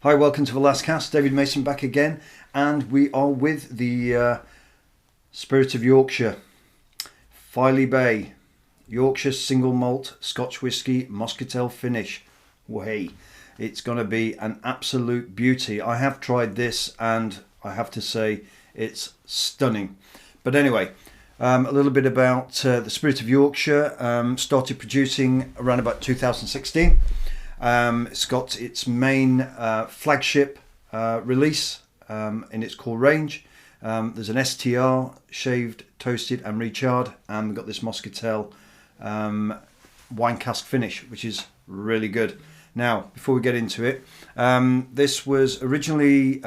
Hi, welcome to the last cast. David Mason back again, and we are with the Spirit of Yorkshire, Filey Bay, Yorkshire single malt Scotch whisky, Moscatel Finish. Way, it's going to be an absolute beauty. I have tried this, and I have to say it's stunning. But anyway, a little bit about the Spirit of Yorkshire. Started producing around about 2016. It's got its main flagship release in its core range. There's an STR, shaved, toasted and recharred, and we've got this Moscatel wine cask finish, which is really good. Now, before we get into it, this was originally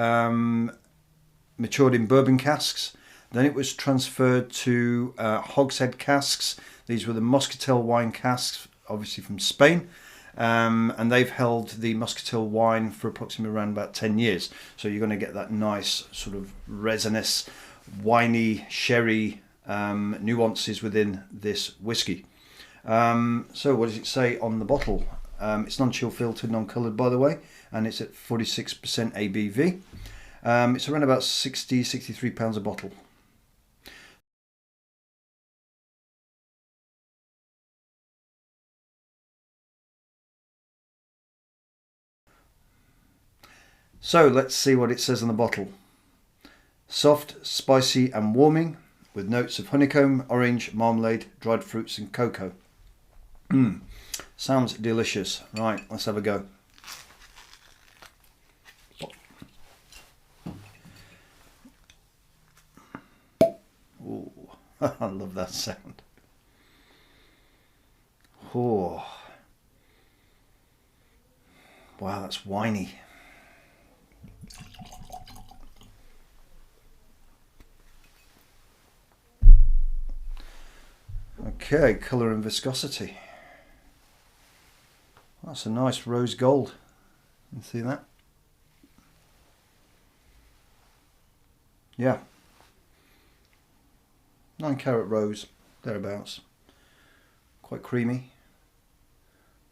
matured in bourbon casks. Then it was transferred to hogshead casks. These were the Moscatel wine casks, obviously from Spain. And they've held the Moscatel wine for approximately around about 10 years. So you're going to get that nice sort of resinous, winey, sherry nuances within this whiskey. So what does it say on the bottle? It's non-chill filtered, non-coloured, by the way, and it's at 46% ABV. It's around about 63 pounds a bottle. So let's see what it says on the bottle. Soft, spicy and warming with notes of honeycomb, orange, marmalade, dried fruits and cocoa. Sounds delicious. Right, let's have a go. Ooh, I love that sound. Oh, wow, that's winey. Okay, colour and viscosity. That's a nice rose gold. You see that? Yeah. 9 carat rose, thereabouts. Quite creamy.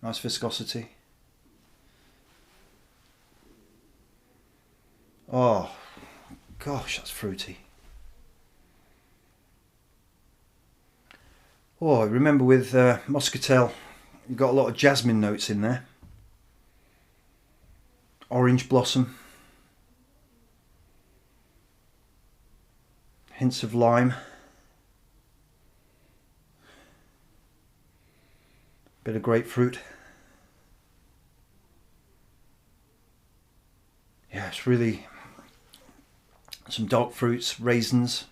Nice viscosity. Oh, gosh, that's fruity. Oh, I remember with Moscatel, you've got a lot of jasmine notes in there. Orange blossom. Hints of lime. Bit of grapefruit. Yeah, it's really some dark fruits, raisins.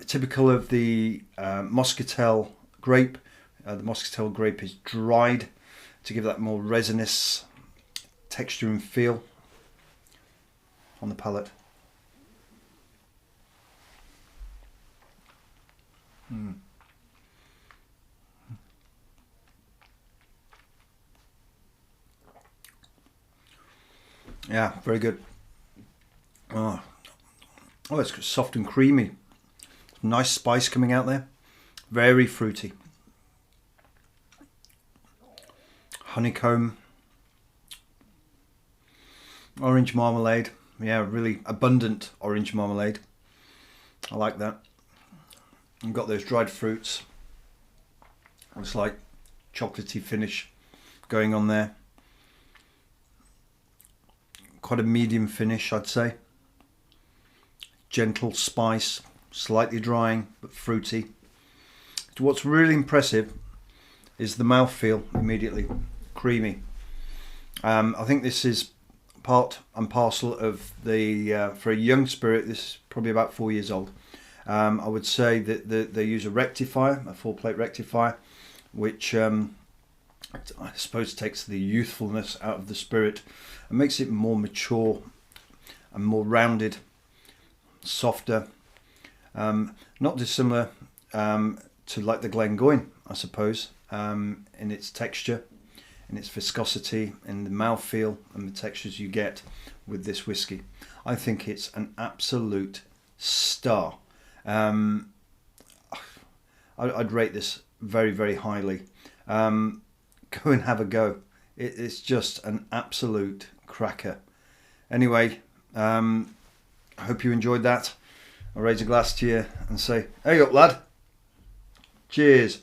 Typical of the Moscatel grape. The Moscatel grape is dried to give that more resinous texture and feel on the palate. Yeah, very good. Oh, it's soft and creamy. Nice spice coming out there. Very fruity. Honeycomb. Orange marmalade. Yeah, really abundant orange marmalade. I like that. You've got those dried fruits. It's like chocolatey finish going on there. Quite a medium finish, I'd say. Gentle spice. Slightly drying but fruity. What's really impressive is the mouthfeel immediately. Creamy. I think this is part and parcel of the, for a young spirit, this is probably about 4 years old. I would say that they use a rectifier, a 4-plate rectifier, which I suppose takes the youthfulness out of the spirit and makes it more mature and more rounded, softer. Not dissimilar to like the Glengoyne, I suppose, in its texture, in its viscosity, in the mouthfeel and the textures you get with this whiskey. I think it's an absolute star. I'd rate this very, very highly. Go and have a go. It's just an absolute cracker. Anyway, I hope you enjoyed that. I'll raise a glass to you and say, hey up lad. Cheers.